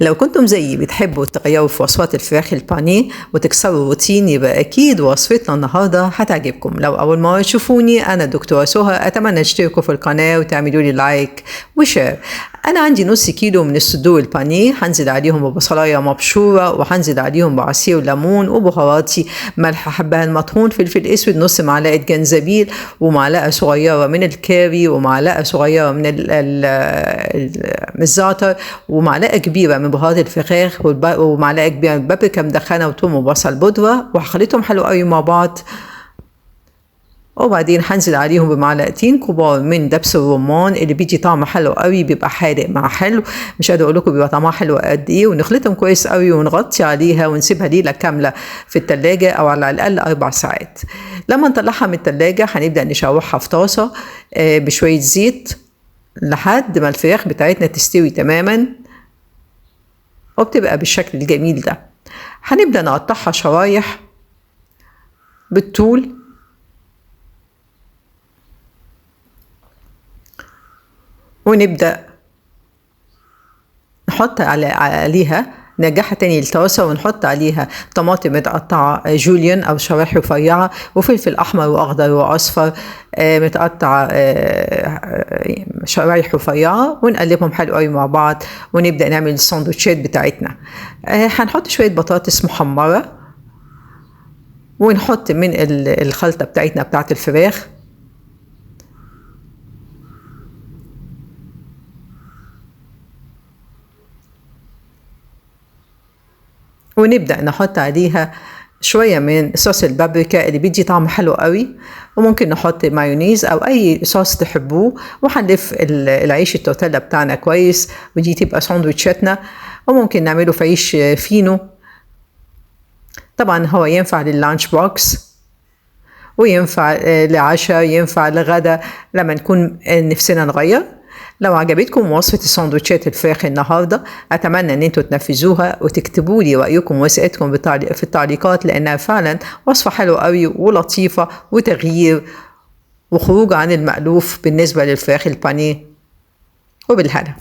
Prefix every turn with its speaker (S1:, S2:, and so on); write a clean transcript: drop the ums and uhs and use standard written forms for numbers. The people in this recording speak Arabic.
S1: لو كنتم زيي بتحبوا تغيروا في وصفات الفراخ البانيه وتكسروا الروتين، يبقى أكيد وصفتنا النهاردة هتعجبكم. لو أول مرة تشوفوني، أنا دكتورة سهى. أتمنى تشتركوا في القناة وتعملوا لي لايك وشير. أنا عندي نص كيلو من الصدور البانيه، هنزل عليهم ببصلاية مبشورة، وهنزل عليهم بعصير ليمون وبهاراتي: ملح، حبهان مطحون، فلفل أسود، نص معلقة جنزبيل، ومعلقة صغيرة من الكاري، ومعلقة صغيرة من الزعتر، ومعلقة كبيرة من بهارات الفراخ، ومعلقة كبيرة من بابريكا مدخنة، وثوم وبصل بودرة، وهخلطهم حلو قوي مع بعض. وبعدين هنزل عليهم بمعلقتين كبار من دبس الرمان اللي بيدي طعم حلو قوي، بيبقى حادق مع حلو، مش قادره اقول لكم بيبقى طعمها حلو قد ايه. ونخلطهم كويس قوي ونغطي عليها ونسيبها ليله كامله في التلاجة، او على الاقل 4 ساعات. لما نطلعها من التلاجة هنبدا نشوحها في طاسه بشويه زيت لحد ما الفراخ بتاعتنا تستوي تماما، وبتبقى بالشكل الجميل ده. هنبدا نقطعها شرايح بالطول، ونبدأ نحط عليها نرجعها تاني للطاسة، ونحط عليها طماطم متقطعة جوليان أو شرايح رفيعة، وفلفل أحمر وأخضر وأصفر متقطعة شرايح رفيعة، ونقلبهم حلو قوي مع بعض، ونبدأ نعمل الساندوتشات بتاعتنا. هنحط شوية بطاطس محمرة، ونحط من الخلطة بتاعتنا بتاعت الفراخ، ونبدأ نحط عليها شوية من صوص البابريكا اللي بيدي طعم حلو قوي، وممكن نحط مايونيز أو أي صوص تحبوه، وهنلف العيش التورتيلا بتاعنا كويس، ودي تبقى ساندوتشاتنا. وممكن نعمله في عيش فينو. طبعا هو ينفع لللانش بوكس، وينفع لعشاء، ينفع لغدا لما نكون نفسنا نغير. لو عجبتكم وصفة الساندوتشات الفراخ النهاردة، أتمنى أن انتوا تنفذوها وتكتبوا لي رأيكم واسئلتكم في التعليقات، لأنها فعلا وصفة حلوة قوي ولطيفة وتغيير وخروج عن المألوف بالنسبة للفراخ البانيه. وبالهنا.